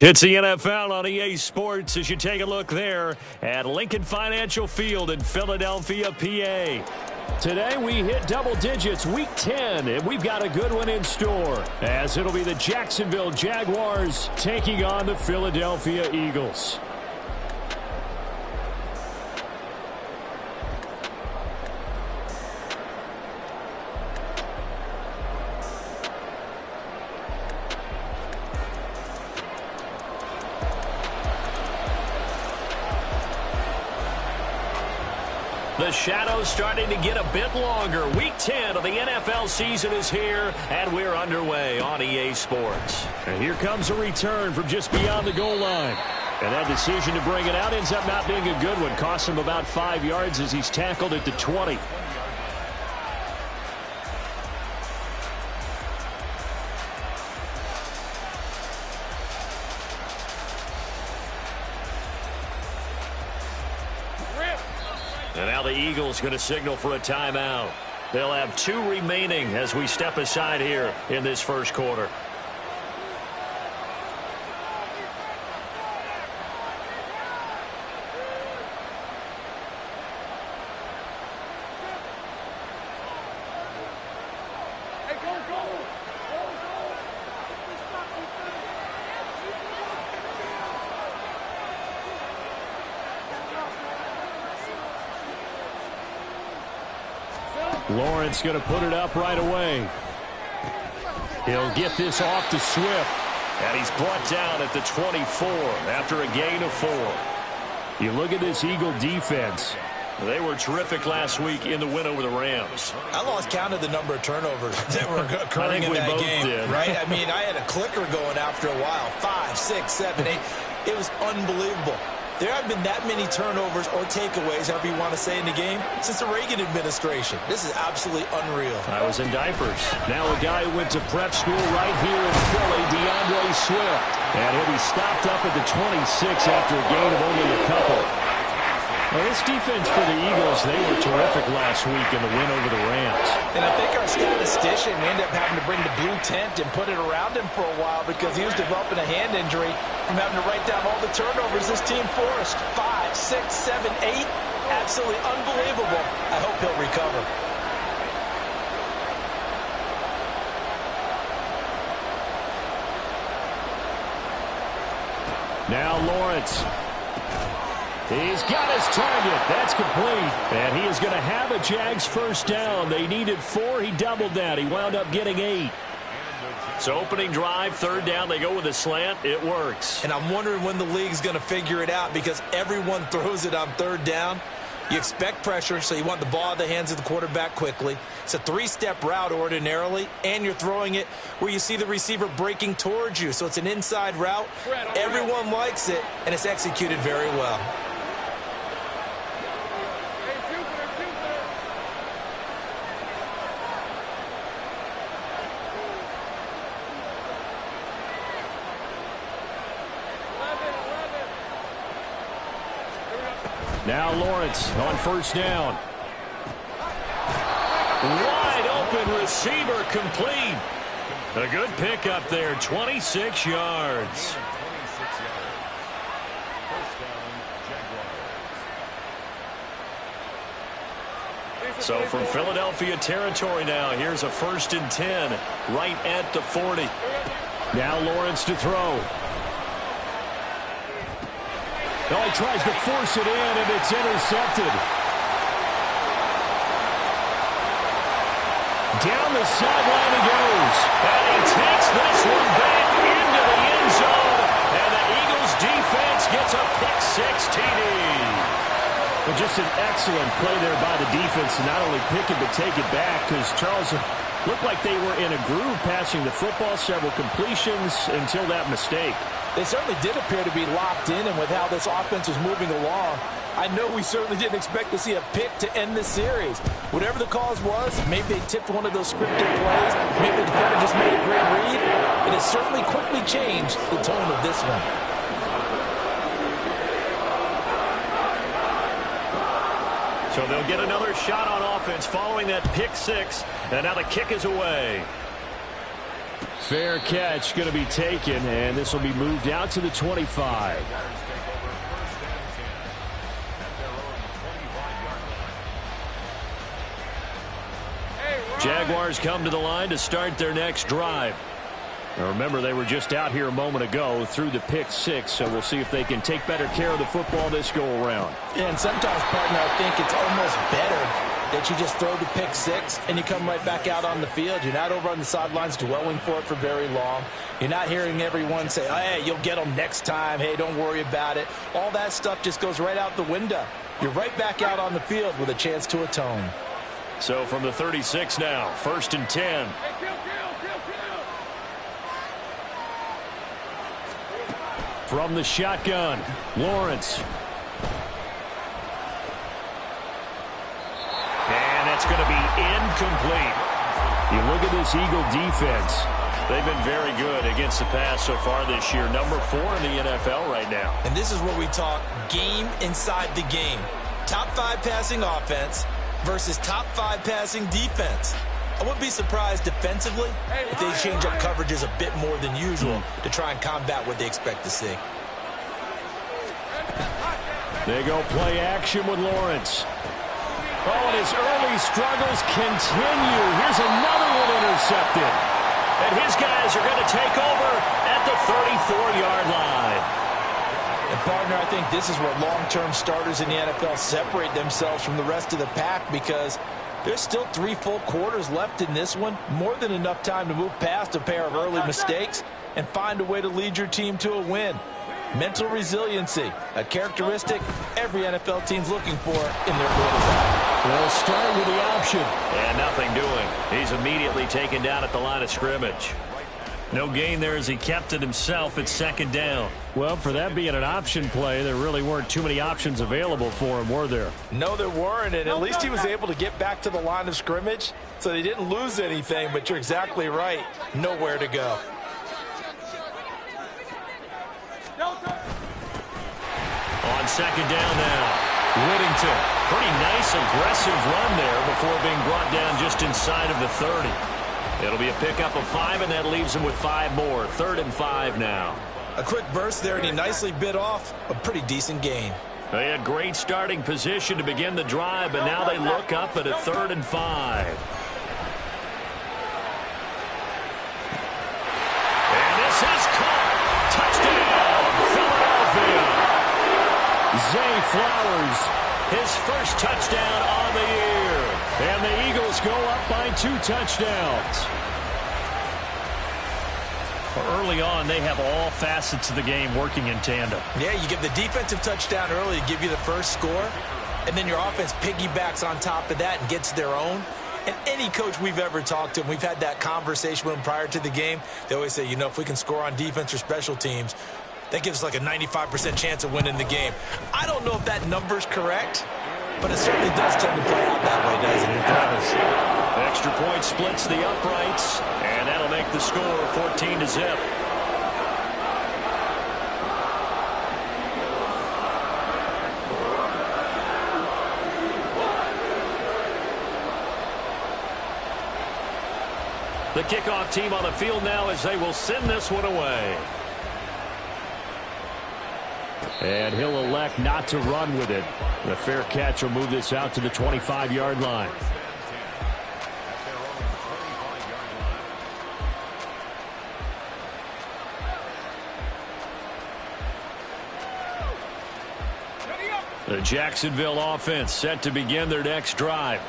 It's the NFL on EA Sports as you take a look there at Lincoln Financial Field in Philadelphia, PA. Today we hit double digits, week 10, and we've got a good one in store as it'll be the Jacksonville Jaguars taking on the Philadelphia Eagles. The shadow's starting to get a bit longer. Week 10 of the NFL season is here, and we're underway on EA Sports. And here comes a return from just beyond the goal line. And that decision to bring it out ends up not being a good one. Cost him about 5 yards as he's tackled at the 20. And now the Eagles going to signal for a timeout. They'll have 2 remaining as we step aside here in this first quarter. Lawrence going to put it up right away. He'll get this off to Swift. And he's brought down at the 24 after a gain of 4. You look at this Eagle defense. They were terrific last week in the win over the Rams. I lost count of the number of turnovers that were occurring in that game. Right? I mean, I had a clicker going after a while. 5, 6, 7, 8. It was unbelievable. There haven't been that many turnovers or takeaways, however you want to say, in the game since the Reagan administration. This is absolutely unreal. I was in diapers. Now a guy who went to prep school right here in Philly, DeAndre Swift. And he'll be stopped up at the 26 after a gain of only a couple. Well, this defense for the Eagles, they were terrific last week in the win over the Rams. And I think our statistician ended up having to bring the blue tent and put it around him for a while because he was developing a hand injury from having to write down all the turnovers this team forced. 5, 6, 7, 8. Absolutely unbelievable. I hope he'll recover. Now Lawrence. He's got his target. That's complete. And he is going to have a Jags first down. They needed 4. He doubled that. He wound up getting 8. So opening drive, 3rd down, they go with a slant. It works. And I'm wondering when the league's going to figure it out because everyone throws it on 3rd down. You expect pressure, so you want the ball in the hands of the quarterback quickly. It's a 3-step route ordinarily, and you're throwing it where you see the receiver breaking towards you. So it's an inside route. Everyone likes it, and it's executed very well. Now Lawrence on 1st down. Wide open receiver complete. A good pickup there, 26 yards. So from Philadelphia territory now, here's a 1st and 10 right at the 40. Now Lawrence to throw. Oh, he tries to force it in, and it's intercepted. Down the sideline he goes. And he takes this one back into the end zone. And the Eagles defense gets a pick-6 TD. Well, just an excellent play there by the defense to not only pick it but take it back because Charles looked like they were in a groove passing the football, several completions until that mistake. They certainly did appear to be locked in, and with how this offense was moving along, I know we certainly didn't expect to see a pick to end this series. Whatever the cause was, maybe they tipped one of those scripted plays, maybe the defender just made a great read. It has certainly quickly changed the tone of this one. So they'll get another shot on offense following that pick 6, and now the kick is away. Fair catch going to be taken, and this will be moved out to the 25. Jaguars come to the line to start their next drive. Now remember, they were just out here a moment ago through the pick six, so we'll see if they can take better care of the football this go around. Yeah, and sometimes, partner, I think it's almost better that you just throw the pick six and you come right back out on the field. You're not over on the sidelines dwelling for it for very long. You're not hearing everyone say, oh, hey, you'll get them next time. Hey, don't worry about it. All that stuff just goes right out the window. You're right back out on the field with a chance to atone. So from the 36 now, 1st and 10. From the shotgun, Lawrence. And that's going to be incomplete. You look at this Eagle defense. They've been very good against the pass so far this year. Number 4 in the NFL right now. And this is where we talk game inside the game. Top 5 passing offense versus top 5 passing defense. I wouldn't be surprised defensively if they change up coverages a bit more than usual to try and combat what they expect to see. They go play action with Lawrence. Oh, and his early struggles continue. Here's another one intercepted. And his guys are going to take over at the 34-yard line. And, partner, I think this is where long-term starters in the NFL separate themselves from the rest of the pack, because there's still 3 full quarters left in this one. More than enough time to move past a pair of early mistakes and find a way to lead your team to a win. Mental resiliency, a characteristic every NFL team's looking for in their quarterback. They'll start with the option. And nothing doing. He's immediately taken down at the line of scrimmage. No gain there as he kept it himself at 2nd down. Well, for that being an option play, there really weren't too many options available for him, were there? No, there weren't, and at least he was able to get back to the line of scrimmage, so they didn't lose anything, but you're exactly right. Nowhere to go. On 2nd down now, Whittington. Pretty nice, aggressive run there before being brought down just inside of the 30. It'll be a pickup of 5, and that leaves him with 5 more. 3rd and 5 now. A quick burst there, and he nicely bit off a pretty decent gain. They had great starting position to begin the drive, but now they look up at a 3rd and 5. And this is caught. Touchdown, Philadelphia. Zay Flowers, his first touchdown on the year. And the Eagles go up by 2 touchdowns. Early on, they have all facets of the game working in tandem. Yeah, you give the defensive touchdown early to give you the first score, and then your offense piggybacks on top of that and gets their own. And any coach we've ever talked to, and we've had that conversation with them prior to the game, they always say, you know, if we can score on defense or special teams, that gives us like a 95% chance of winning the game. I don't know if that number's correct, but it certainly does tend to play out that way, doesn't it? Extra point splits the uprights, and that'll make the score 14-0. The kickoff team on the field now as they will send this one away. And he'll elect not to run with it. The fair catch will move this out to the 25-yard line. The Jacksonville offense set to begin their next drive.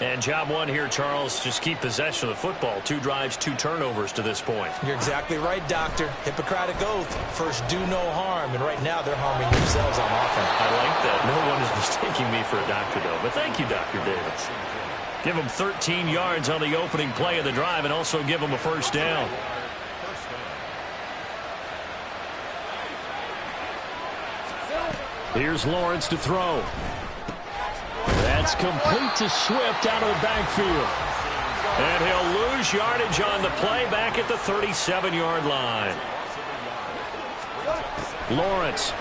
And job one here, Charles, just keep possession of the football. 2 drives, 2 turnovers to this point. You're exactly right, Doctor. Hippocratic oath. First, do no harm. And right now, they're harming themselves on offense. I like that. No one is mistaking me for a doctor, though. But thank you, Dr. Davis. Give them 13 yards on the opening play of the drive and also give them a first down. Here's Lawrence to throw. That's complete to Swift out of the backfield. And he'll lose yardage on the play back at the 37-yard line. Lawrence.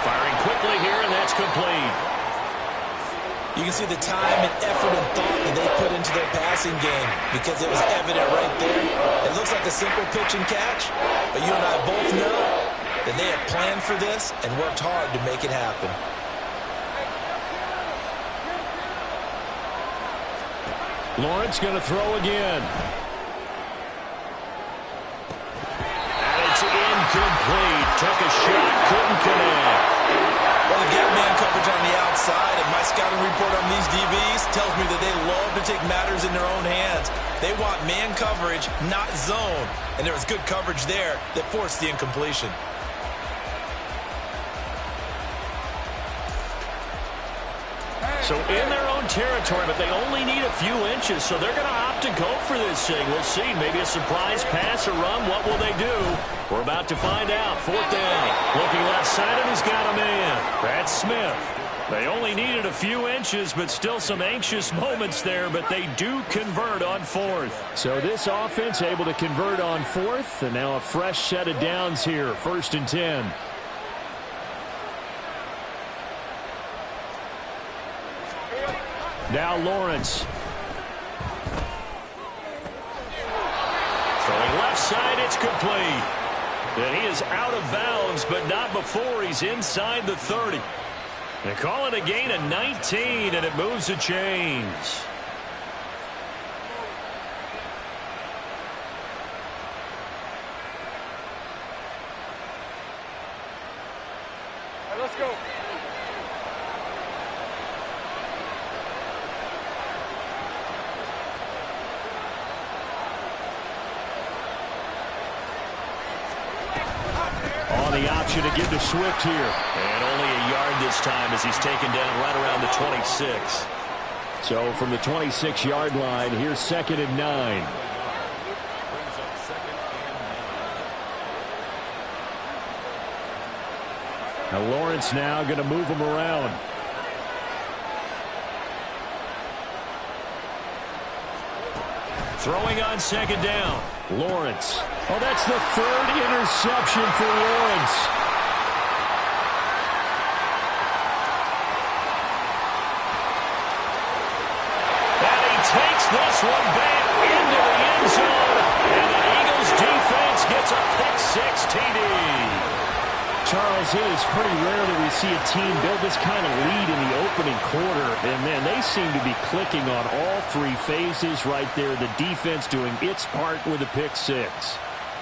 Firing quickly here, and that's complete. You can see the time and effort and thought that they put into their passing game because it was evident right there. It looks like a simple pitch and catch, but you and I both know that they have planned for this and worked hard to make it happen. Lawrence going to throw again. And it's incomplete. Took a shot, couldn't connect. Well, they've got man coverage on the outside, and my scouting report on these DBs tells me that they love to take matters in their own hands. They want man coverage, not zone. And there was good coverage there that forced the incompletion. So in their own territory, but they only need a few inches, so they're going to opt to go for this thing. We'll see. Maybe a surprise pass or run. What will they do? We're about to find out. 4th down. Looking left side, and he's got a man. That's Smith. They only needed a few inches, but still some anxious moments there, but they do convert on 4th. So this offense able to convert on 4th, and now a fresh set of downs here. 1st and 10. Now Lawrence. Throwing left side, it's complete. And he is out of bounds, but not before he's inside the 30. They call it a gain of 19, and it moves the chains. Let's go. The option to give to Swift here. And only a yard this time as he's taken down right around the 26. So from the 26-yard line, here's 2nd and 9. Now Lawrence now going to move him around. Throwing on 2nd down. Lawrence. Oh, that's the 3rd interception for Lawrence. And he takes this one back into the end zone. And the Eagles defense gets a pick-6 TD. Charles, it is pretty rare that we see a team build this kind of lead in the opening quarter. And, man, they seem to be clicking on all 3 phases right there. The defense doing its part with a pick-6.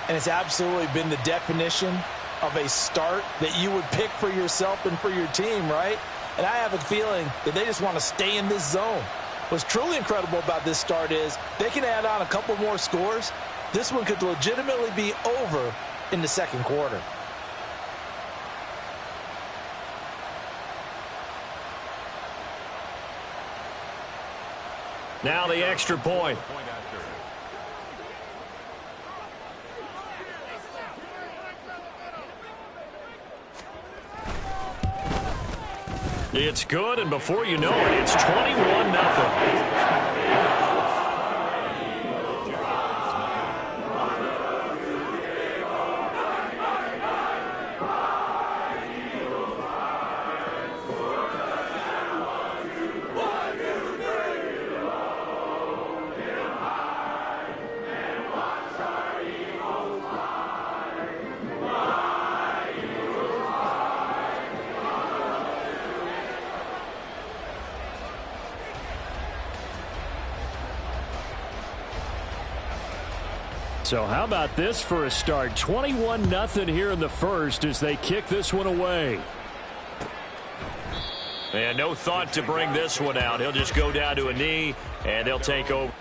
And it's absolutely been the definition of a start that you would pick for yourself and for your team, right? And I have a feeling that they just want to stay in this zone. What's truly incredible about this start is they can add on a couple more scores. This one could legitimately be over in the 2nd quarter. Now the extra point. It's good, and before you know it, it's 21-0. So how about this for a start? 21-0 here in the 1st as they kick this one away. And no thought to bring this one out. He'll just go down to a knee, and they'll take over.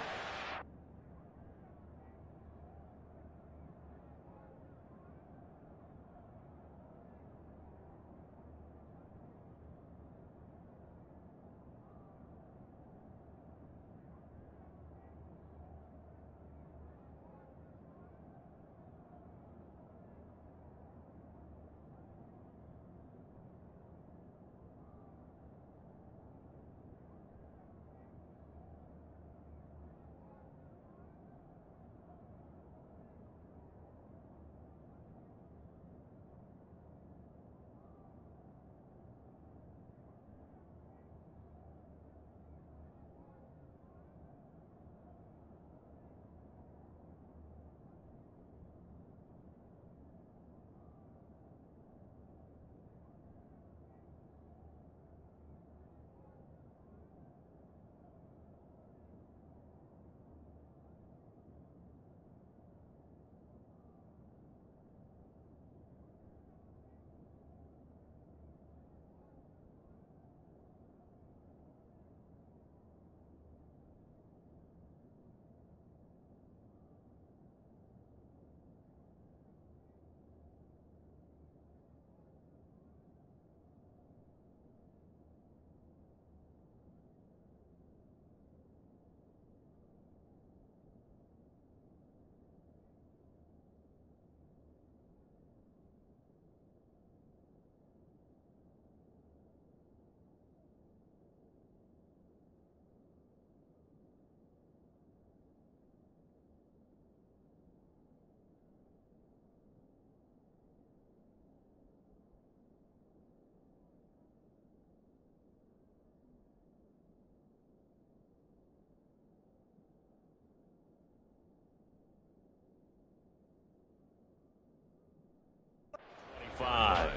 5.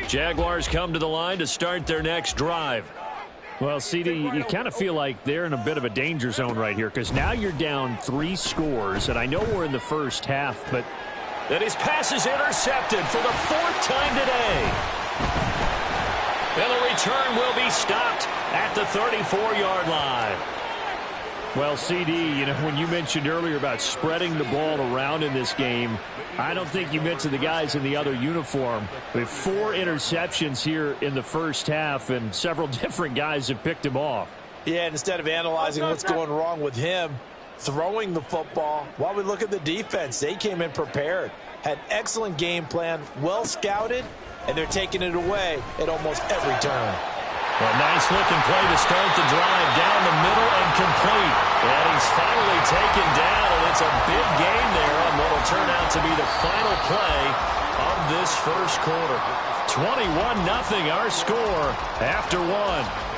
Jaguars come to the line to start their next drive. Well, CD, you kind of feel like they're in a bit of a danger zone right here because now you're down 3 scores, and I know we're in the first half, but... And his pass is intercepted for the 4th time today. And the return will be stopped at the 34-yard line. Well, CD, you know, when you mentioned earlier about spreading the ball around in this game, I don't think you mentioned the guys in the other uniform. We have 4 interceptions here in the first half, and several different guys have picked him off. Yeah, and instead of analyzing what's going wrong with him, throwing the football, while we look at the defense, they came in prepared, had excellent game plan, well scouted, and they're taking it away at almost every turn. A nice-looking play to start the drive down the middle and complete. And he's finally taken down, and it's a big gain there on what will turn out to be the final play of this first quarter. 21-0 our score after 1.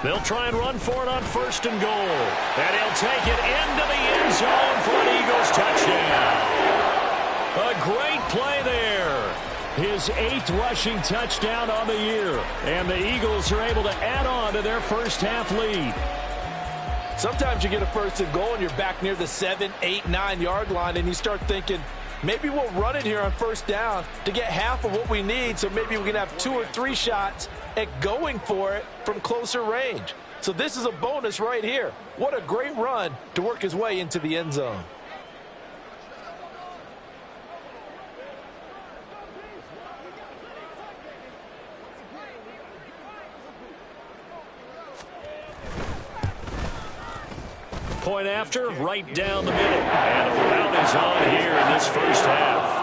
They'll try and run for it on 1st and goal. And he'll take it into the end zone for an Eagles touchdown. A great play there. His 8th rushing touchdown on the year. And the Eagles are able to add on to their first half lead. Sometimes you get a 1st and goal and you're back near the 7, 8, 9-yard line and you start thinking, maybe we'll run it here on 1st down to get half of what we need, so maybe we can have 2 or 3 shots at going for it from closer range. So this is a bonus right here. What a great run to work his way into the end zone. Point after, right down the middle. And a rout is on here in this first half.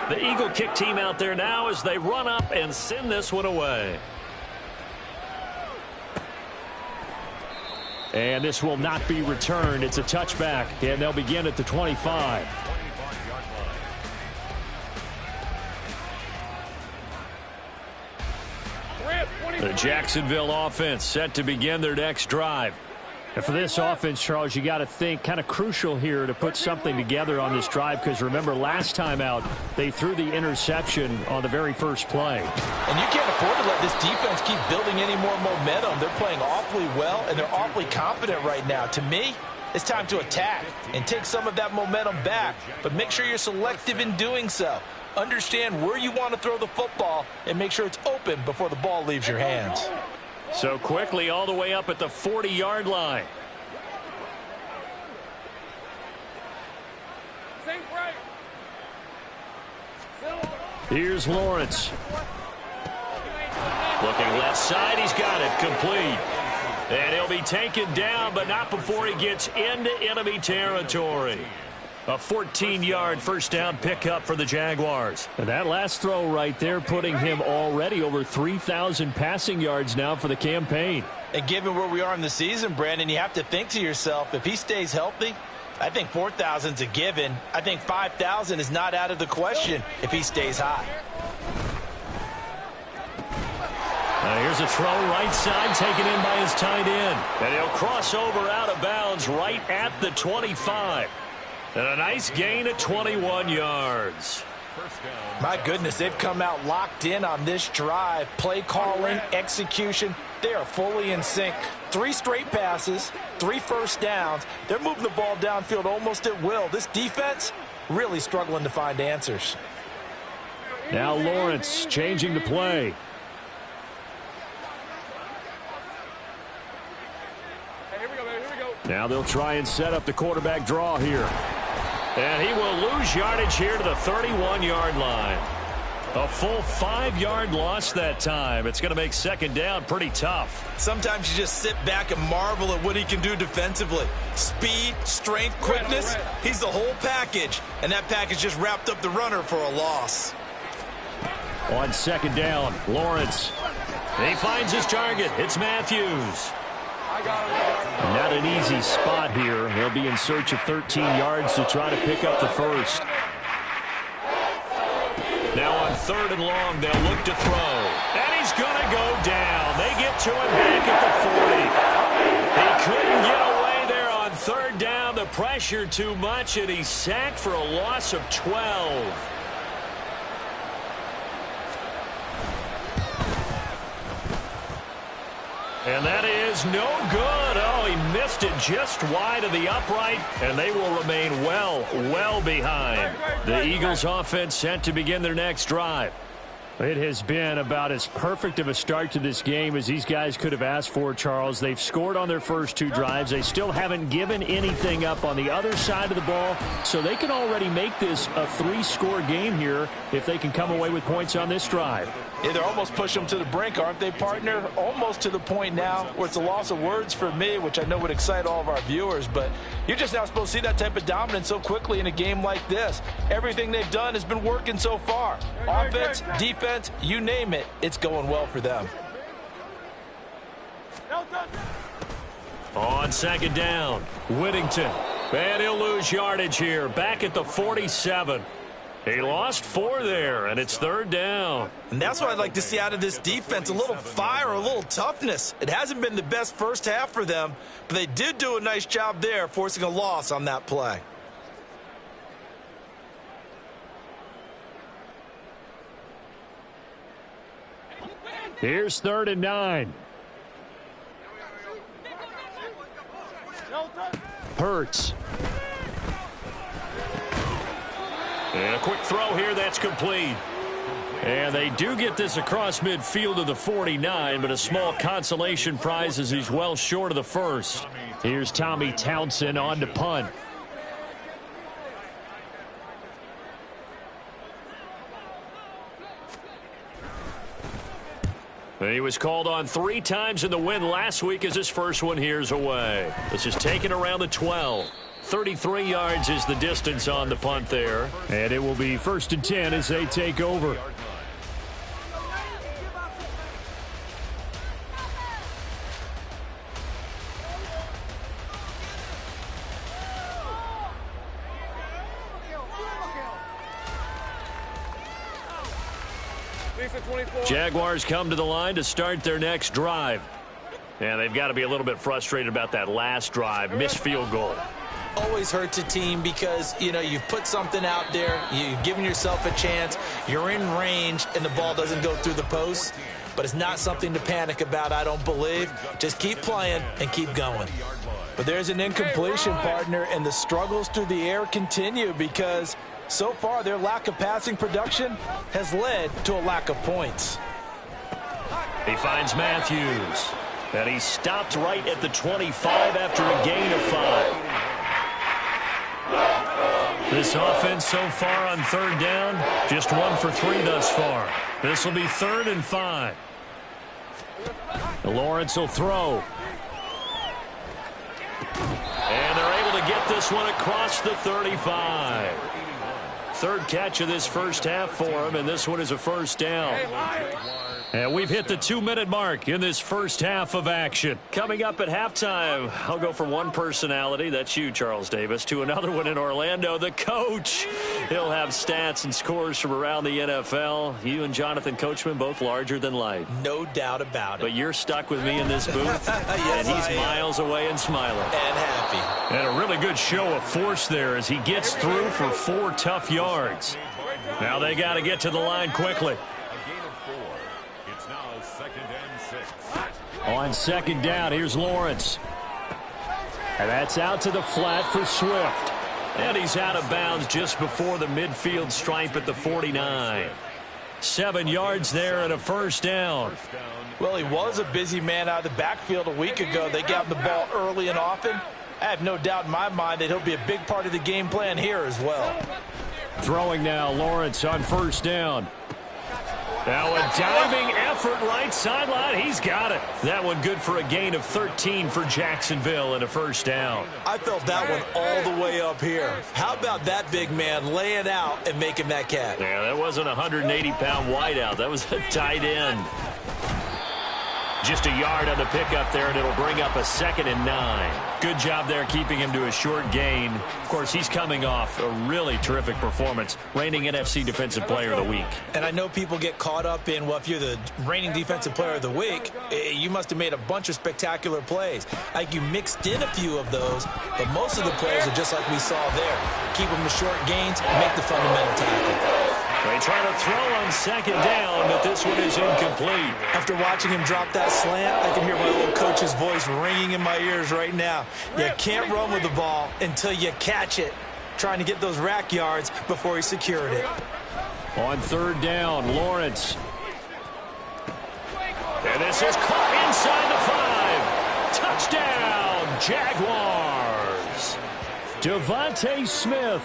The Eagle kick team out there now as they run up and send this one away. And this will not be returned. It's a touchback, and they'll begin at the 25. The Jacksonville offense set to begin their next drive. And for this offense, Charles, you got to think kind of crucial here to put something together on this drive because remember last time out they threw the interception on the very first play. And you can't afford to let this defense keep building any more momentum. They're playing awfully well and they're awfully confident right now. To me, it's time to attack and take some of that momentum back, but make sure you're selective in doing so. Understand where you want to throw the football and make sure it's open before the ball leaves your hands. So quickly all the way up at the 40-yard line. Here's Lawrence. Looking left side, he's got it complete. And he'll be taken down, but not before he gets into enemy territory. A 14-yard first down pickup for the Jaguars. And that last throw right there putting him already over 3,000 passing yards now for the campaign. And given where we are in the season, Brandon, you have to think to yourself, if he stays healthy, I think 4,000's a given. I think 5,000 is not out of the question if he stays high. Here's a throw right side taken in by his tight end. And he'll cross over out of bounds right at the 25. And a nice gain at 21 yards. My goodness, they've come out locked in on this drive. Play calling, execution, they are fully in sync. 3 straight passes, 3 first downs. They're moving the ball downfield almost at will. This defense really struggling to find answers. Now Lawrence changing the play. Now they'll try and set up the quarterback draw here. And he will lose yardage here to the 31-yard line. A full 5-yard loss that time. It's going to make second down pretty tough. Sometimes you just sit back and marvel at what he can do defensively. Speed, strength, quickness. He's the whole package. And that package just wrapped up the runner for a loss. On second down, Lawrence. He finds his target. It's Matthews. Not an easy spot here. He'll be in search of 13 yards to try to pick up the first. Now on third and long, they'll look to throw. And he's going to go down. They get to him back at the 40. He couldn't get away there on third down. The pressure too much, and he's sacked for a loss of 12. And that is no good. Oh, he missed it just wide of the upright, and they will remain well behind. The Eagles offense set to begin their next drive. It has been about as perfect of a start to this game as these guys could have asked for, Charles. They've scored on their first 2 drives. They still haven't given anything up on the other side of the ball, so they can already make this a 3-score game here if they can come away with points on this drive. Yeah, they're almost pushing them to the brink, aren't they, partner? Almost to the point now where it's a loss of words for me, which I know would excite all of our viewers, but you're just not supposed to see that type of dominance so quickly in a game like this. Everything they've done has been working so far. Offense, defense, you name it, it's going well for them. On second down, Whittington. And he'll lose yardage here, back at the 47. He lost 4 there, and it's third down. And that's what I'd like to see out of this defense, a little fire, a little toughness. It hasn't been the best first half for them, but they did do a nice job there, forcing a loss on that play. Here's third and 9. Hurts. And a quick throw here, that's complete. And they do get this across midfield to the 49, but a small consolation prize as he's well short of the first. Here's Tommy Townsend on to punt. And he was called on 3 times in the win last week as his first one here's away. This is taken around the 12. 33 yards is the distance on the punt there. And it will be first and 10 as they take over. Jaguars come to the line to start their next drive. And they've got to be a little bit frustrated about that last drive, missed field goal. Always hurts a team because, you know, you've put something out there, you've given yourself a chance, you're in range, and the ball doesn't go through the post. But it's not something to panic about, I don't believe. Just keep playing and keep going. But there's an incompletion, partner, and the struggles through the air continue because so far their lack of passing production has led to a lack of points. He finds Matthews, and he stopped right at the 25 after a gain of 5. This offense so far on third down, just 1 for 3 thus far. This will be 3rd and 5. Lawrence will throw. And they're able to get this one across the 35. 3rd catch of this first half for him, and this one is a first down. And we've hit the 2-minute mark in this first half of action. Coming up at halftime, I'll go from one personality, that's you, Charles Davis, to another one in Orlando, the coach. He'll have stats and scores from around the NFL. You and Jonathan Coachman, both larger than life. No doubt about it. But you're stuck with me in this booth, yes, and he's miles away and smiling. And happy. And a really good show of force there as he gets through for 4 tough yards. Now they got to get to the line quickly. On second down, here's Lawrence. And that's out to the flat for Swift. And he's out of bounds just before the midfield stripe at the 49. 7 yards there and a first down. Well, he was a busy man out of the backfield a week ago. They got the ball early and often. I have no doubt in my mind that he'll be a big part of the game plan here as well. Throwing now, Lawrence on first down. Now a diving effort right sideline. He's got it. That one good for a gain of 13 for Jacksonville and a first down. I felt that one all the way up here. How about that big man laying out and making that catch? Yeah, that wasn't a 180-pound wideout. That was a tight end. Just a yard on the pickup there, and it'll bring up a 2nd and 9. Good job there keeping him to a short gain. Of course, he's coming off a really terrific performance, reigning NFC Defensive Player of the Week. And I know people get caught up in, well, if you're the reigning Defensive Player of the Week, you must have made a bunch of spectacular plays. Like you mixed in a few of those, but most of the plays are just like we saw there. Keep them to short gains, make the fundamental tackle. They try to throw on 2nd down, but this one is incomplete. After watching him drop that slant, I can hear my old coach's voice ringing in my ears right now. You can't run with the ball until you catch it. Trying to get those rack yards before he secured it. On 3rd down, Lawrence. And this is caught inside the 5. Touchdown, Jaguars. Devontae Smith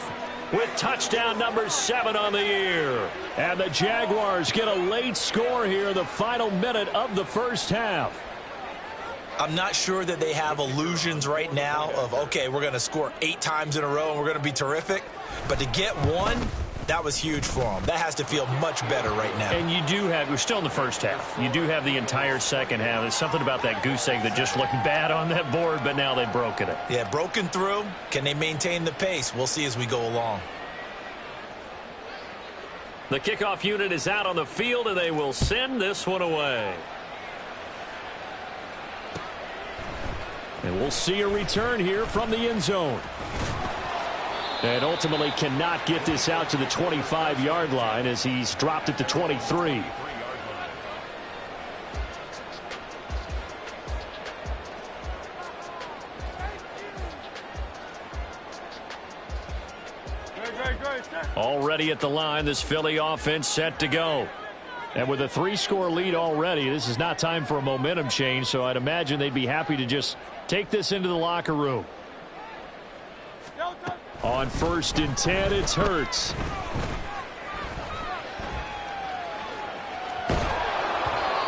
with touchdown number 7 on the year. And the Jaguars get a late score here in the final minute of the first half. I'm not sure that they have illusions right now of, okay, we're going to score 8 times in a row and we're going to be terrific. But to get one, that was huge for them. That has to feel much better right now. And you do have, we're still in the first half. You do have the entire second half. There's something about that goose egg that just looked bad on that board, but now they've broken it. Yeah, broken through. Can they maintain the pace? We'll see as we go along. The kickoff unit is out on the field, and they will send this one away. And we'll see a return here from the end zone. And ultimately cannot get this out to the 25-yard line as he's dropped it to 23. Already at the line, this Philly offense set to go. And with a 3-score lead already, this is not time for a momentum change, so I'd imagine they'd be happy to just take this into the locker room. On 1st and 10, it's Hurts.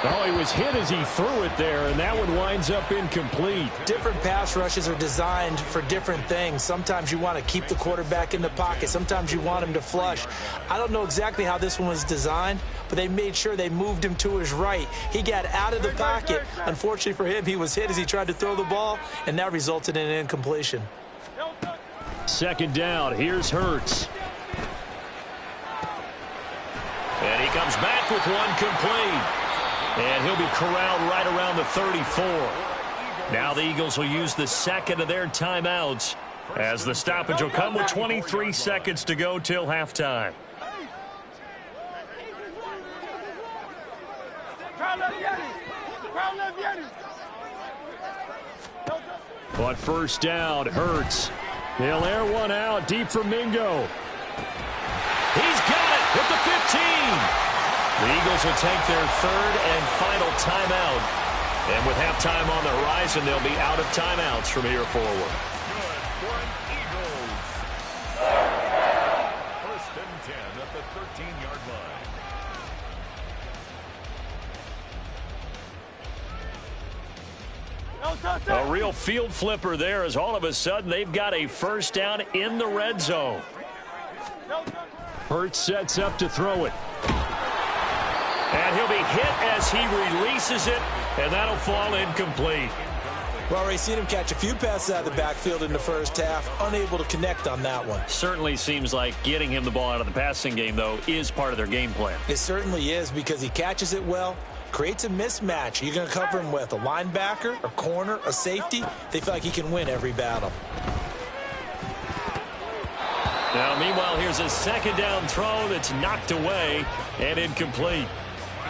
Oh, he was hit as he threw it there, and that one winds up incomplete. Different pass rushes are designed for different things. Sometimes you want to keep the quarterback in the pocket. Sometimes you want him to flush. I don't know exactly how this one was designed, but they made sure they moved him to his right. He got out of the pocket. Unfortunately for him, he was hit as he tried to throw the ball, and that resulted in an incompletion. 2nd down. Here's Hurts. And he comes back with one complete. And he'll be corralled right around the 34. Now the Eagles will use the 2nd of their timeouts as the stoppage will come with 23 seconds to go till halftime. On 1st down, Hurts. He'll air one out deep for Mingo. He's got it at the 15. The Eagles will take their 3rd and final timeout. And with halftime on the horizon, they'll be out of timeouts from here forward. Good for an Eagles. 1st and 10 at the 13-yard line. A real field flipper there as all of a sudden they've got a first down in the red zone. Hurts sets up to throw it. And he'll be hit as he releases it, and that'll fall incomplete. Well, already seen him catch a few passes out of the backfield in the first half, unable to connect on that one. Certainly seems like getting him the ball out of the passing game, though, is part of their game plan. It certainly is because he catches it well, creates a mismatch. You're going to cover him with a linebacker, a corner, a safety. They feel like he can win every battle. Now, meanwhile, here's a 2nd down throw that's knocked away and incomplete.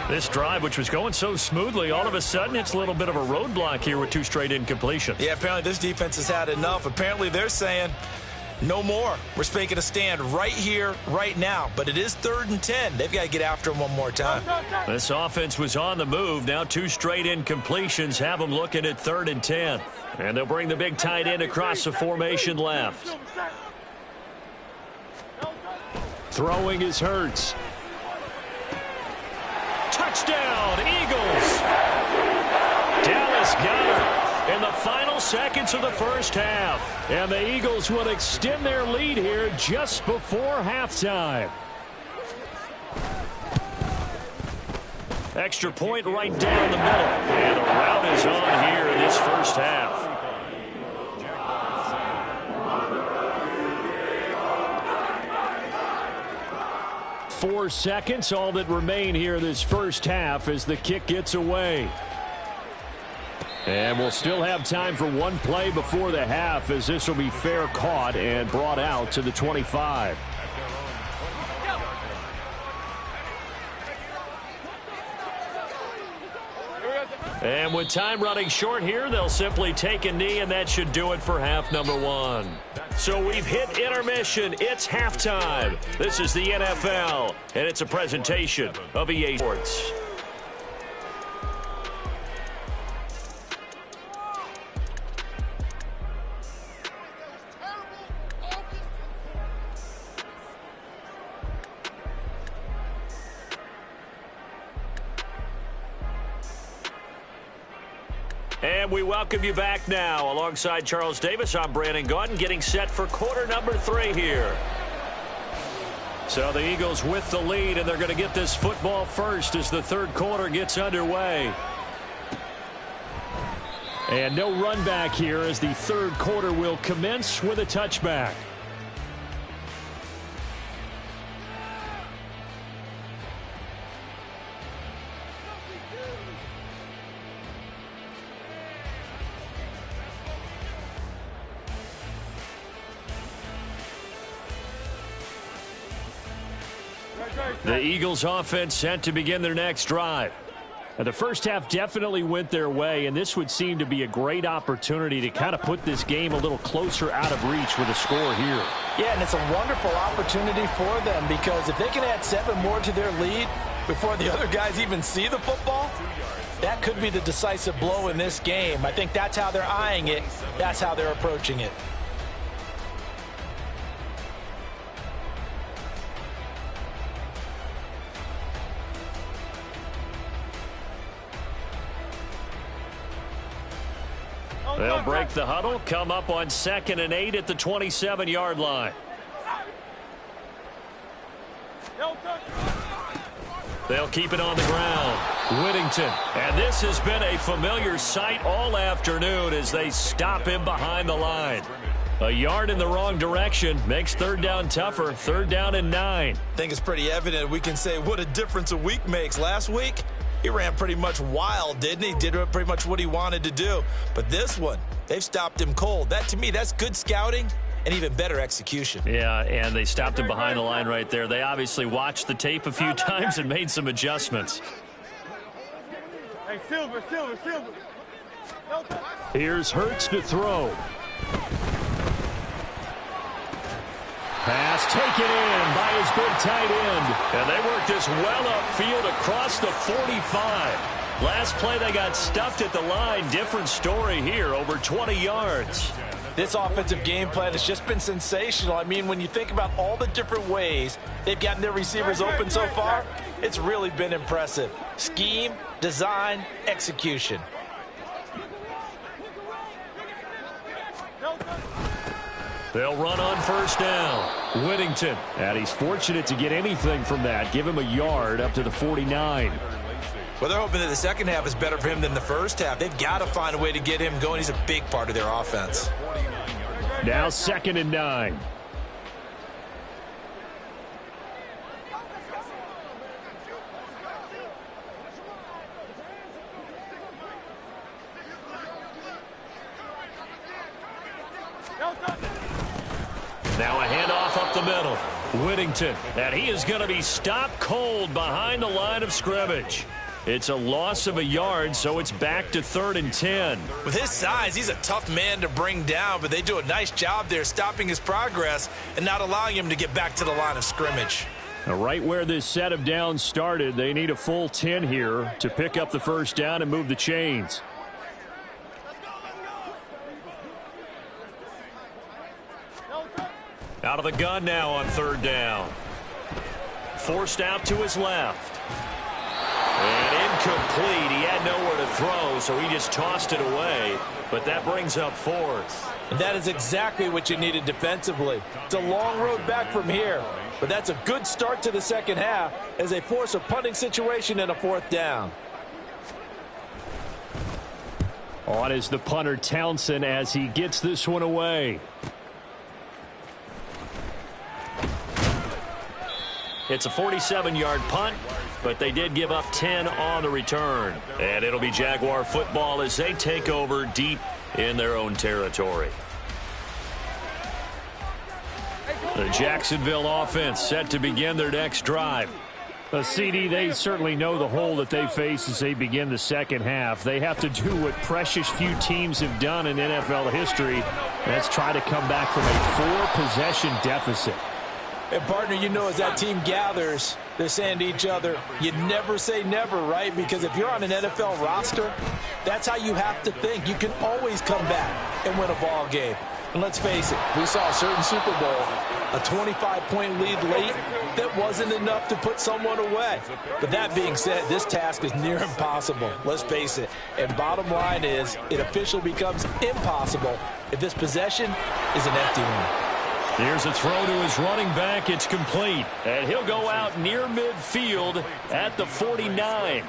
This drive, which was going so smoothly, all of a sudden it's a little bit of a roadblock here with 2 straight incompletions. Yeah, apparently this defense has had enough. Apparently they're saying no more. We're making a stand right here, right now. But it is 3rd and 10. They've got to get after him one more time. This offense was on the move. Now 2 straight incompletions have them looking at 3rd and 10. And they'll bring the big tight end across the formation left. Throwing is Hurts. First down, Eagles. Dallas got it in the final seconds of the first half. And the Eagles will extend their lead here just before halftime. Extra point right down the middle. And the rout is on here in this first half. Four seconds, all that remain here this first half as the kick gets away. And we'll still have time for one play before the half, as this will be fair caught and brought out to the 25. And with time running short here, they'll simply take a knee, and that should do it for half number one. So we've hit intermission. It's halftime. This is the NFL, and it's a presentation of EA Sports. And we welcome you back now. Alongside Charles Davis, I'm Brandon Gaudin, getting set for quarter number 3 here. So the Eagles with the lead, and they're going to get this football first as the third quarter gets underway. And no run back here as the third quarter will commence with a touchback. The Eagles offense set to begin their next drive. Now, the first half definitely went their way, and this would seem to be a great opportunity to kind of put this game a little closer out of reach with a score here. Yeah, and it's a wonderful opportunity for them, because if they can add 7 more to their lead before the other guys even see the football, that could be the decisive blow in this game. I think that's how they're eyeing it. That's how they're approaching it. They'll break the huddle, come up on 2nd and 8 at the 27-yard line. They'll keep it on the ground. Whittington. And this has been a familiar sight all afternoon as they stop him behind the line. A yard in the wrong direction makes third down tougher. 3rd down and 9. I think it's pretty evident. We can say what a difference a week makes. Last week, he ran pretty much wild, didn't he? Did pretty much what he wanted to do. But this one, they've stopped him cold. That, to me, that's good scouting and even better execution. Yeah, and they stopped him behind the line right there. They obviously watched the tape a few times and made some adjustments. Hey, Silver. Here's Hurts to throw. Pass taken in by his big tight end. And they worked this well upfield across the 45. Last play they got stuffed at the line. Different story here, over 20 yards. This offensive game plan has just been sensational. I mean, when you think about all the different ways they've gotten their receivers open so far, it's really been impressive. Scheme, design, execution. They'll run on 1st down. Whittington. And he's fortunate to get anything from that. Give him a yard up to the 49. Well, they're hoping that the second half is better for him than the first half. They've got to find a way to get him going. He's a big part of their offense. Now 2nd and 9. Now a handoff up the middle. Whittington. And he is going to be stopped cold behind the line of scrimmage. It's a loss of a yard, so it's back to 3rd and 10. With his size, he's a tough man to bring down, but they do a nice job there stopping his progress and not allowing him to get back to the line of scrimmage. Now, right where this set of downs started, they need a full 10 here to pick up the first down and move the chains. Out of the gun now on 3rd down. Forced out to his left. And incomplete. He had nowhere to throw, so he just tossed it away. But that brings up fourth. And that is exactly what you needed defensively. It's a long road back from here, but that's a good start to the second half as they force a punting situation and a fourth down. On is the punter Townsend as he gets this one away. It's a 47-yard punt, but they did give up 10 on the return. And it'll be Jaguar football as they take over deep in their own territory. The Jacksonville offense set to begin their next drive. CD, they certainly know the hole that they face as they begin the second half. They have to do what precious few teams have done in NFL history. That's try to come back from a 4-possession deficit. And, partner, you know as that team gathers, they're saying to each other, you never say never, right? Because if you're on an NFL roster, that's how you have to think. You can always come back and win a ball game. And let's face it, we saw a certain Super Bowl, a 25-point lead late, that wasn't enough to put someone away. But that being said, this task is near impossible. Let's face it. And bottom line is, it officially becomes impossible if this possession is an empty one. Here's a throw to his running back. It's complete. And he'll go out near midfield at the 49.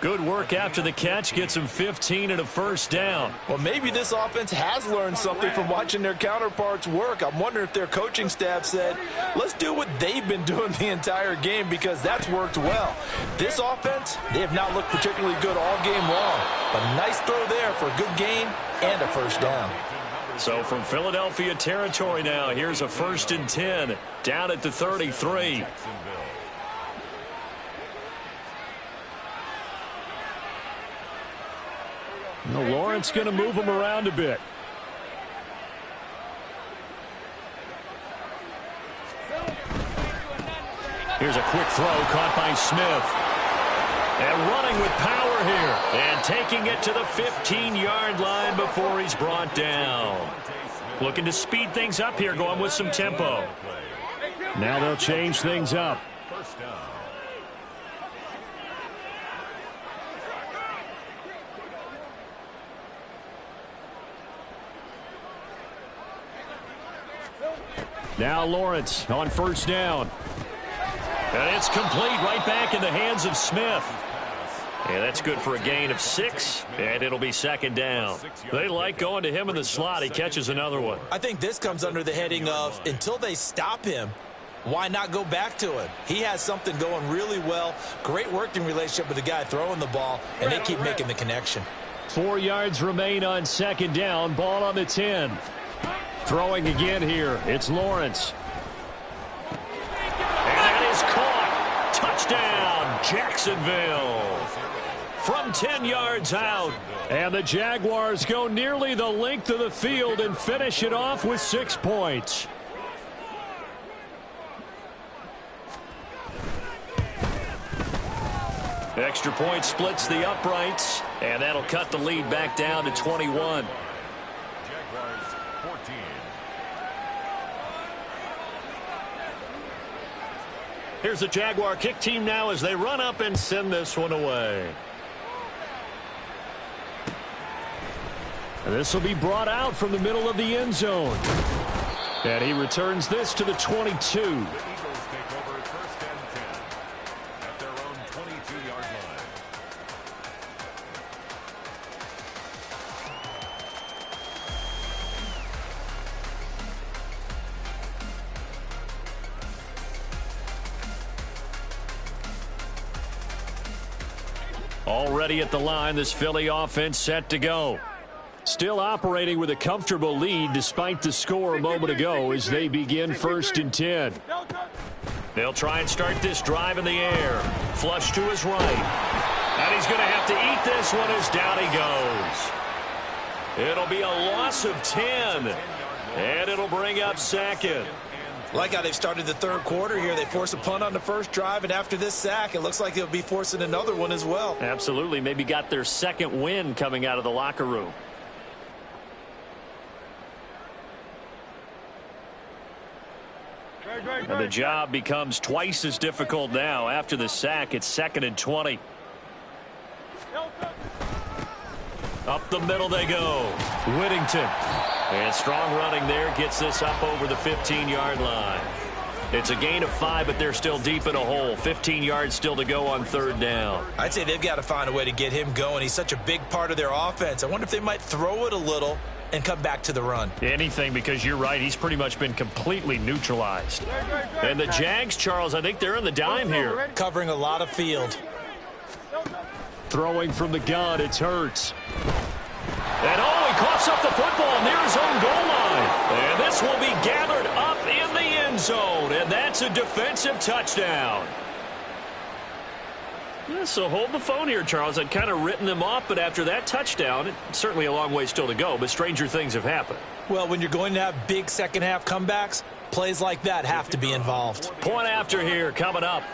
Good work after the catch. Gets him 15 and a first down. Well, maybe this offense has learned something from watching their counterparts work. I'm wondering if their coaching staff said, let's do what they've been doing the entire game because that's worked well. This offense, they have not looked particularly good all game long. But nice throw there for a good gain and a first down. So from Philadelphia territory now, here's a 1st and 10 down at the 33. Now Lawrence going to move him around a bit. Here's a quick throw caught by Smith. And running with power here. And taking it to the 15-yard line before he's brought down. Looking to speed things up here, going with some tempo. Now they'll change things up. Now Lawrence on first down. And it's complete right back in the hands of Smith. And that's good for a gain of 6, and it'll be 2nd down. They like going to him in the slot. He catches another one. I think this comes under the heading of until they stop him, why not go back to him? He has something going really well. Great working relationship with the guy throwing the ball, and they keep making the connection. 4 yards remain on 2nd down. Ball on the 10. Throwing again here. It's Lawrence. And that is caught. Touchdown, Jacksonville. From 10 yards out. And the Jaguars go nearly the length of the field and finish it off with 6 points. Extra point splits the uprights, and that'll cut the lead back down to 21. Jaguars 14. Here's the Jaguar kick team now as they run up and send this one away. And this will be brought out from the middle of the end zone. And he returns this to the 22. The Eagles take over 1st and 10 at their own 22-yard line. Already at the line, this Philly offense set to go. Still operating with a comfortable lead despite the score a moment ago as they begin 1st and 10. They'll try and start this drive in the air. Flush to his right. And he's going to have to eat this one as down he goes. It'll be a loss of 10. And it'll bring up 2nd. Like how they've started the third quarter here. They force a punt on the first drive, and after this sack, it looks like they'll be forcing another one as well. Absolutely. Maybe got their 2nd win coming out of the locker room. And the job becomes twice as difficult now. After the sack, it's 2nd and 20. Up the middle they go. Whittington. And strong running there gets this up over the 15-yard line. It's a gain of 5, but they're still deep in a hole. 15 yards still to go on third down. I'd say they've got to find a way to get him going. He's such a big part of their offense. I wonder if they might throw it a little and come back to the run. Anything, because you're right. He's pretty much been completely neutralized. And the Jags, Charles, I think they're in the dime here. Covering a lot of field. Throwing from the gun, it's Hurts. And he coughs up the football near his own goal line. And this will be gathered up in the end zone. And that's a defensive touchdown. Yeah, so hold the phone here, Charles. I'd kind of written them off, but after that touchdown, it's certainly a long way still to go, but stranger things have happened. Well, when you're going to have big second-half comebacks, plays like that have to be involved. Point after here coming up.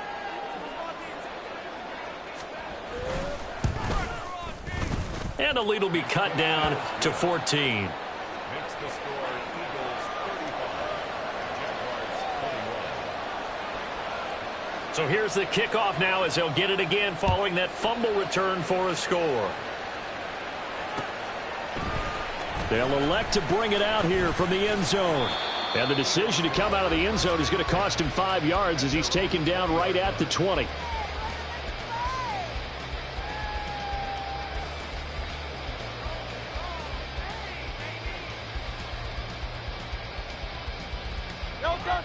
And the lead will be cut down to 14. Makes the score Eagles 35, Jaguars 21. So here's the kickoff now as they'll get it again following that fumble return for a score. They'll elect to bring it out here from the end zone. And the decision to come out of the end zone is going to cost him 5 yards as he's taken down right at the 20.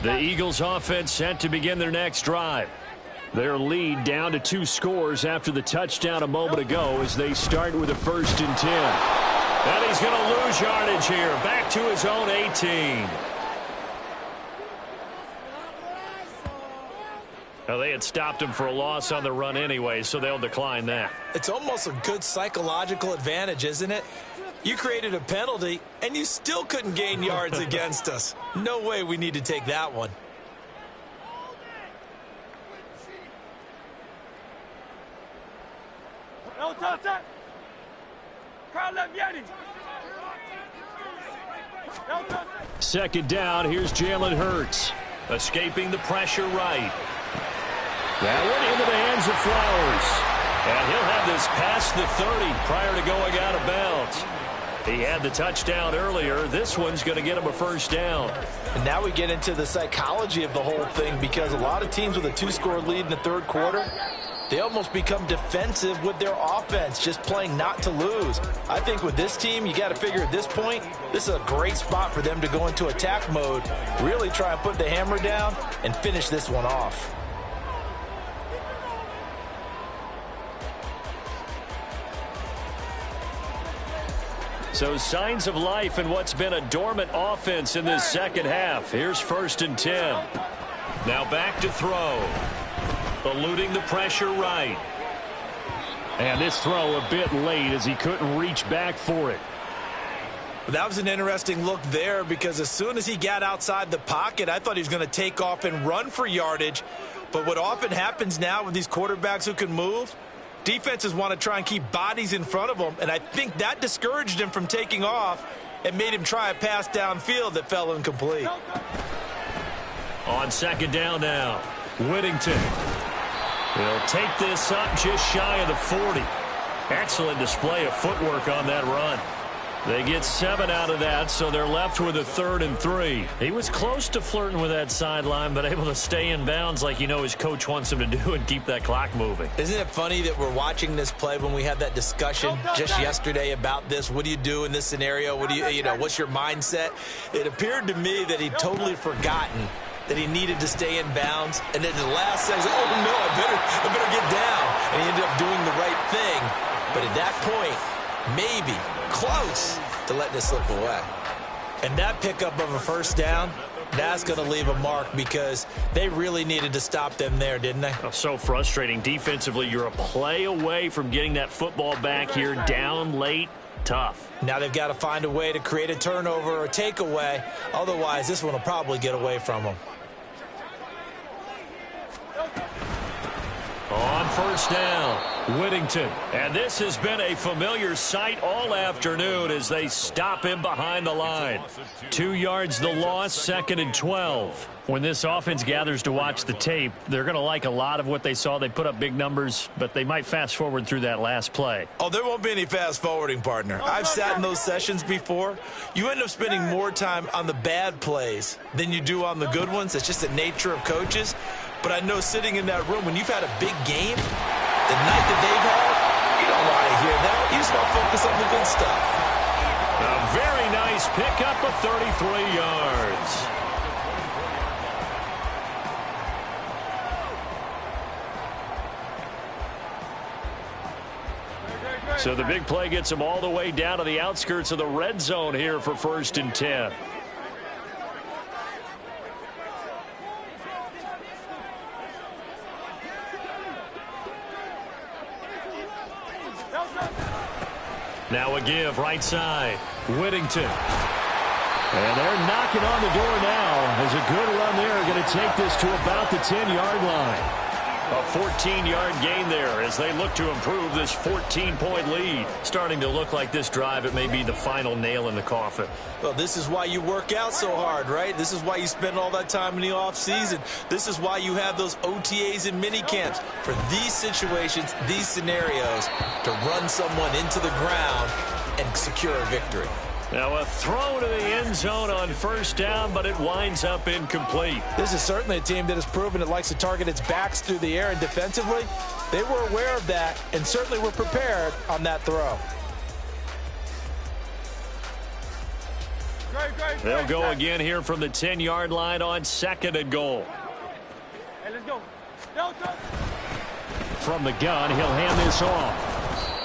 The Eagles offense set to begin their next drive. Their lead down to 2 scores after the touchdown a moment ago as they start with a 1st and 10. And he's going to lose yardage here. Back to his own 18. Now, they had stopped him for a loss on the run anyway, so they'll decline that. It's almost a good psychological advantage, isn't it? You created a penalty, and you still couldn't gain yards against us. No way we need to take that one. Second down, here's Jalen Hurts. Escaping the pressure right. That went into the hands of Flowers. And he'll have this past the 30 prior to going out of bounds. He had the touchdown earlier. This one's going to get him a 1st down. And now we get into the psychology of the whole thing, because a lot of teams with a 2-score lead in the third quarter, they almost become defensive with their offense, just playing not to lose. I think with this team, you got to figure at this point, this is a great spot for them to go into attack mode, really try and put the hammer down and finish this one off. So signs of life in what's been a dormant offense in this second half. Here's 1st and 10. Now back to throw. Eluding the pressure right. And this throw a bit late as he couldn't reach back for it. That was an interesting look there, because as soon as he got outside the pocket, I thought he was going to take off and run for yardage. But what often happens now with these quarterbacks who can move, defenses want to try and keep bodies in front of them, and I think that discouraged him from taking off and made him try a pass downfield that fell incomplete. On second down now, Whittington. He'll take this up just shy of the 40. Excellent display of footwork on that run. They get 7 out of that, so they're left with a 3rd and 3. He was close to flirting with that sideline, but able to stay in bounds like you know his coach wants him to do and keep that clock moving. Isn't it funny that we're watching this play when we had that discussion just yesterday about this? What do you do in this scenario? What do you know, what's your mindset? It appeared to me that he'd totally forgotten that he needed to stay in bounds, and then the last second, oh no, I better get down. And he ended up doing the right thing. But at that point, maybe close to letting it slip away. And that pickup of a 1st down, that's going to leave a mark, because they really needed to stop them there, didn't they? Oh, so frustrating. Defensively, you're a play away from getting that football back here, down late. Tough. Now they've got to find a way to create a turnover or a takeaway. Otherwise, this one will probably get away from them. On first down. Whittington. And this has been a familiar sight all afternoon as they stop him behind the line. 2 yards the loss, 2nd and 12. When this offense gathers to watch the tape, they're going to like a lot of what they saw. They put up big numbers, but they might fast forward through that last play. Oh, there won't be any fast forwarding, partner. I've sat in those sessions before. You end up spending more time on the bad plays than you do on the good ones. It's just the nature of coaches. But I know sitting in that room, when you've had a big game, the night that they've had, you don't want to hear that. You just want to focus on the good stuff. A very nice pickup of 33 yards. So the big play gets him all the way down to the outskirts of the red zone here for 1st and 10. Now a give right side. Whittington. And they're knocking on the door now. There's a good run there. Going to take this to about the 10-yard line. A 14-yard gain there as they look to improve this 14-point lead. Starting to look like this drive, it may be the final nail in the coffin. Well, this is why you work out so hard, right? This is why you spend all that time in the offseason. This is why you have those OTAs and mini camps. For these situations, these scenarios, to run someone into the ground and secure a victory. Now a throw to the end zone on 1st down, but it winds up incomplete. This is certainly a team that has proven it likes to target its backs through the air, and defensively, they were aware of that and certainly were prepared on that throw. They'll go again here from the 10-yard line on 2nd and goal. Hey, let's go. From the gun, he'll hand this off.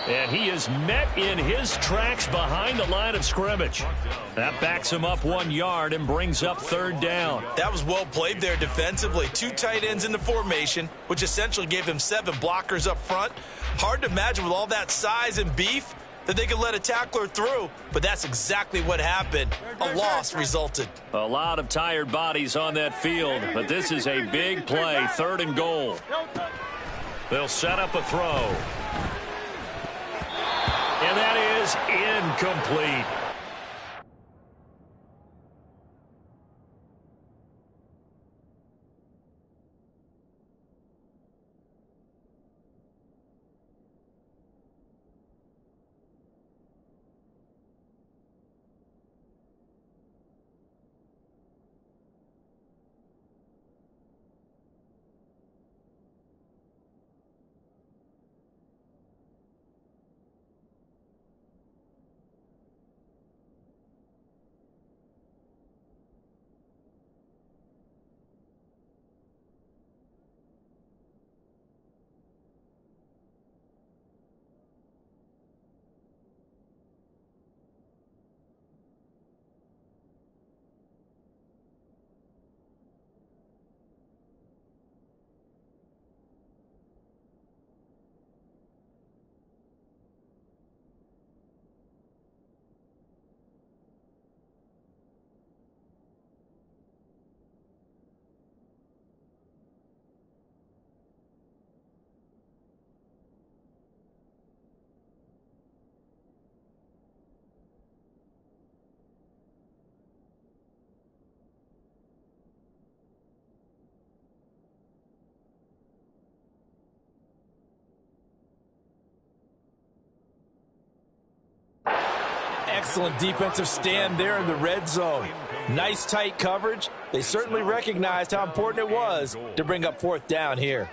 And he is met in his tracks behind the line of scrimmage. That backs him up 1 yard and brings up 3rd down. That was well played there defensively. 2 tight ends in the formation, which essentially gave them 7 blockers up front. Hard to imagine with all that size and beef that they could let a tackler through, but that's exactly what happened. A loss resulted. A lot of tired bodies on that field, but this is a big play, 3rd and goal. They'll set up a throw. And that is incomplete. Excellent defensive stand there in the red zone. Nice tight coverage. They certainly recognized how important it was to bring up 4th down here.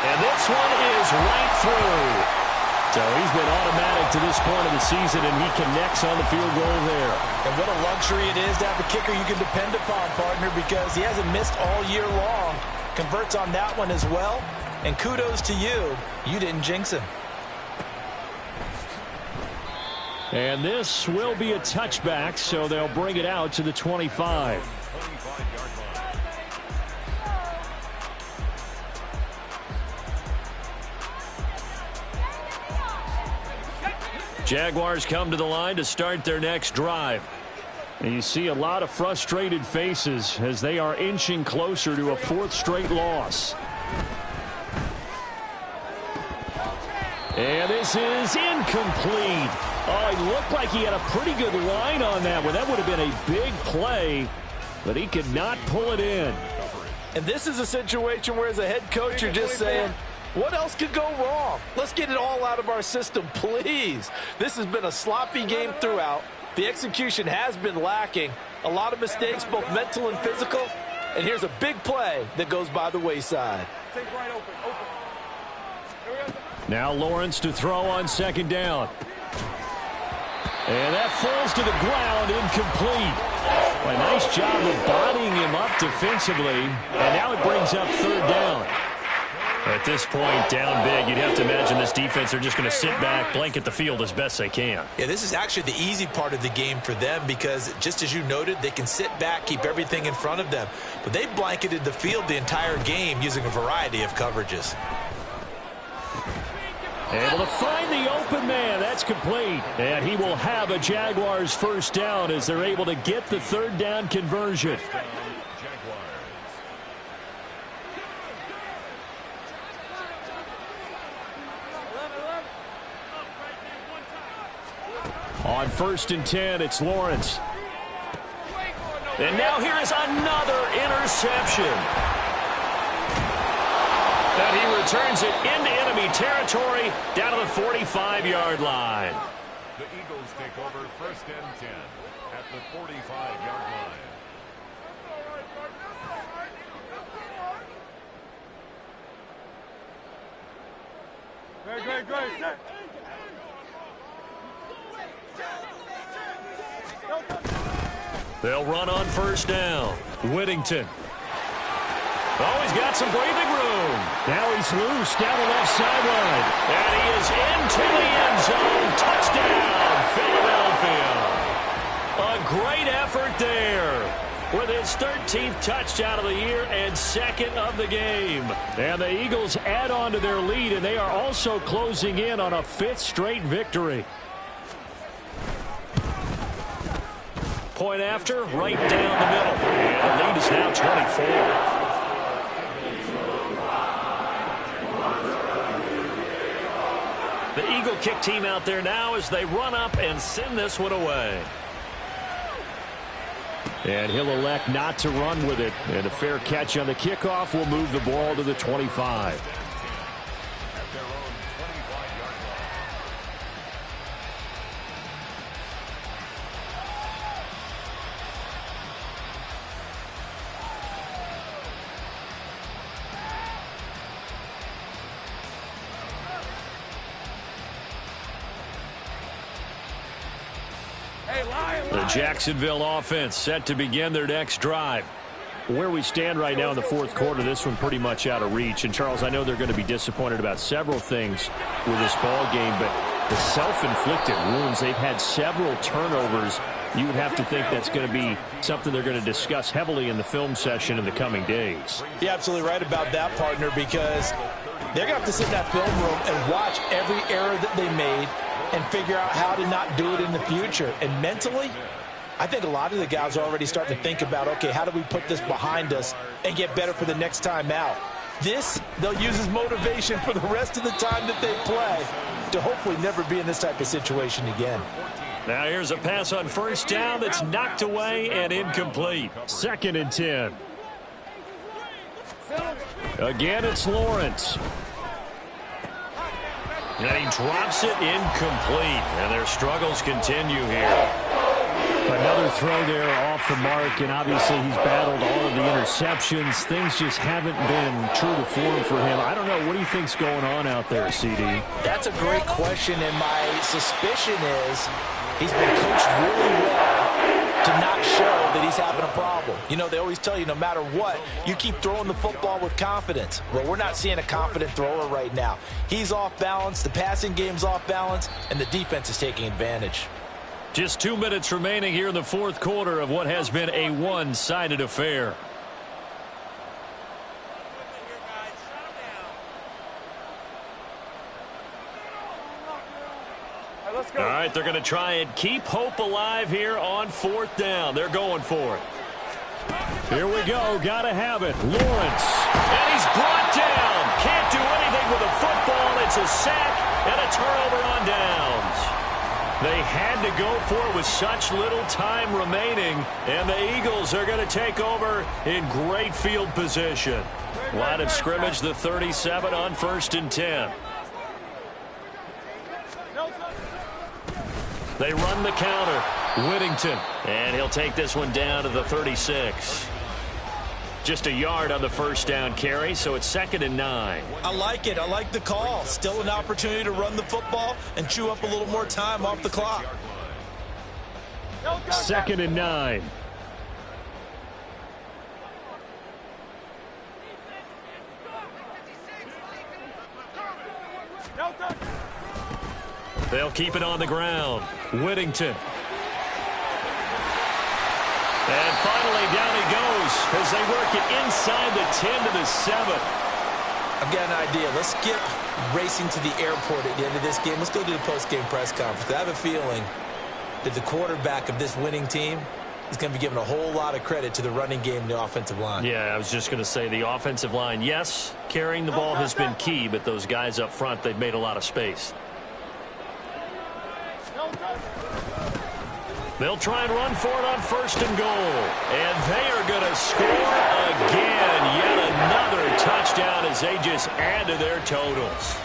And this one is right through. So he's been automatic to this point of the season, and he connects on the field goal there. And what a luxury it is to have a kicker you can depend upon, partner, because he hasn't missed all year long. Converts on that one as well. And kudos to you. You didn't jinx him. And this will be a touchback, so they'll bring it out to the 25. Jaguars come to the line to start their next drive. And you see a lot of frustrated faces as they are inching closer to a 4th straight loss. And this is incomplete. Oh, he looked like he had a pretty good line on that one. That would have been a big play, but he could not pull it in. And this is a situation where as a head coach you're just saying, what else could go wrong? Let's get it all out of our system, please. This has been a sloppy game throughout. The execution has been lacking. A lot of mistakes, both mental and physical. And here's a big play that goes by the wayside. Now Lawrence to throw on 2nd down. And that falls to the ground, incomplete. A nice job of bodying him up defensively. And now it brings up 3rd down. At this point, down big, you'd have to imagine this defense are just going to sit back, blanket the field as best they can. Yeah, this is actually the easy part of the game for them because, just as you noted, they can sit back, keep everything in front of them. But they blanketed the field the entire game using a variety of coverages. Able to find the open man. That's complete. And he will have a Jaguars 1st down as they're able to get the 3rd down conversion. On 1st and 10, it's Lawrence. And now here is another interception. And he returns it into enemy territory down to the 45-yard line. The Eagles take over 1st and 10 at the 45-yard line. Great. They'll run on 1st down. Whittington. Oh, he's got some breathing room. Now he's loose down the left sideline. And he is into the end zone. Touchdown, Philadelphia. A great effort there with his 13th touchdown of the year and 2nd of the game. And the Eagles add on to their lead, and they are also closing in on a 5th straight victory. Point after, right down the middle. And the lead is now 24. The Eagle kick team out there now as they run up and send this one away. And he'll elect not to run with it. And a fair catch on the kickoff will move the ball to the 25. The Jacksonville offense set to begin their next drive. Where we stand right now in the 4th quarter, this one pretty much out of reach. And, Charles, I know they're going to be disappointed about several things with this ball game, but the self-inflicted wounds, they've had several turnovers. You would have to think that's going to be something they're going to discuss heavily in the film session in the coming days. You're absolutely right about that, partner, because they're going to have to sit in that film room and watch every error that they made and figure out how to not do it in the future. And mentally, I think a lot of the guys are already starting to think about, okay, how do we put this behind us and get better for the next time out? This, they'll use as motivation for the rest of the time that they play to hopefully never be in this type of situation again. Now here's a pass on 1st down that's knocked away and incomplete. 2nd and 10. Again, it's Lawrence. And he drops it incomplete. And their struggles continue here. Another throw there off the mark, and obviously he's battled all of the interceptions. Things just haven't been true to form for him. I don't know. What do you think's going on out there, CD? That's a great question, and my suspicion is he's been coached really well to not show that he's having a problem. You know, they always tell you no matter what, you keep throwing the football with confidence. Well, we're not seeing a confident thrower right now. He's off balance, the passing game's off balance, and the defense is taking advantage. Just 2 minutes remaining here in the 4th quarter of what has been a one-sided affair. Let's go. All right. right, they're going to try and keep hope alive here on 4th down. They're going for it. Here we go. Got to have it. Lawrence. And he's brought down. Can't do anything with a football. It's a sack and a turnover on downs. They had to go for it with such little time remaining, and the Eagles are going to take over in great field position. Line of scrimmage, the 37 on 1st and 10. They run the counter. Whittington. And he'll take this one down to the 36. Just a yard on the 1st down carry, so it's 2nd and 9. I like it. I like the call. Still an opportunity to run the football and chew up a little more time off the clock. 2nd and 9. They'll keep it on the ground. Whittington. And finally down he goes as they work it inside the 10 to the 7. I've got an idea. Let's skip racing to the airport at the end of this game. Let's go do the post-game press conference. I have a feeling that the quarterback of this winning team is going to be given a whole lot of credit to the running game and the offensive line. Yeah, I was just going to say the offensive line, yes, carrying the ball has been key, but those guys up front, they've made a lot of space. They'll try and run for it on 1st and goal. And they are going to score again. Yet another touchdown as they just add to their totals.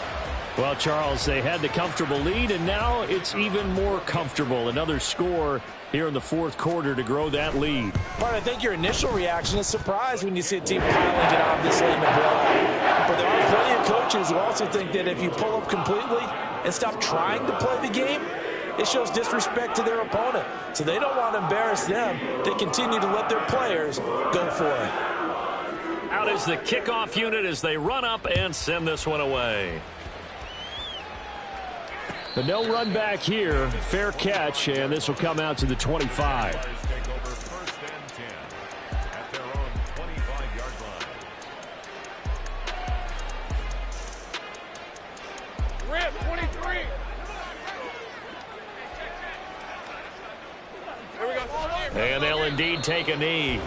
Well, Charles, they had the comfortable lead, and now it's even more comfortable. Another score here in the 4th quarter to grow that lead. But I think your initial reaction is surprise when you see a team piling it on this late in the ball. But there are plenty of coaches who also think that if you pull up completely and stop trying to play the game, it shows disrespect to their opponent. So they don't want to embarrass them. They continue to let their players go for it. Out is the kickoff unit as they run up and send this one away. But no run back here. Fair catch, and this will come out to the 25. Take over 1st and 10 at their own 25-yard line. Rip, 23. Here we go. And they'll indeed take a knee.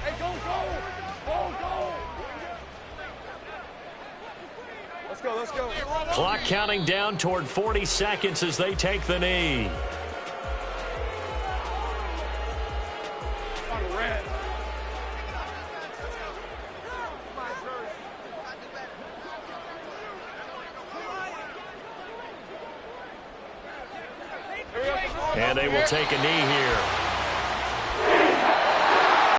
Hey, go. Let's go. Clock counting down toward 40 seconds as they take the knee. And they will take a knee here.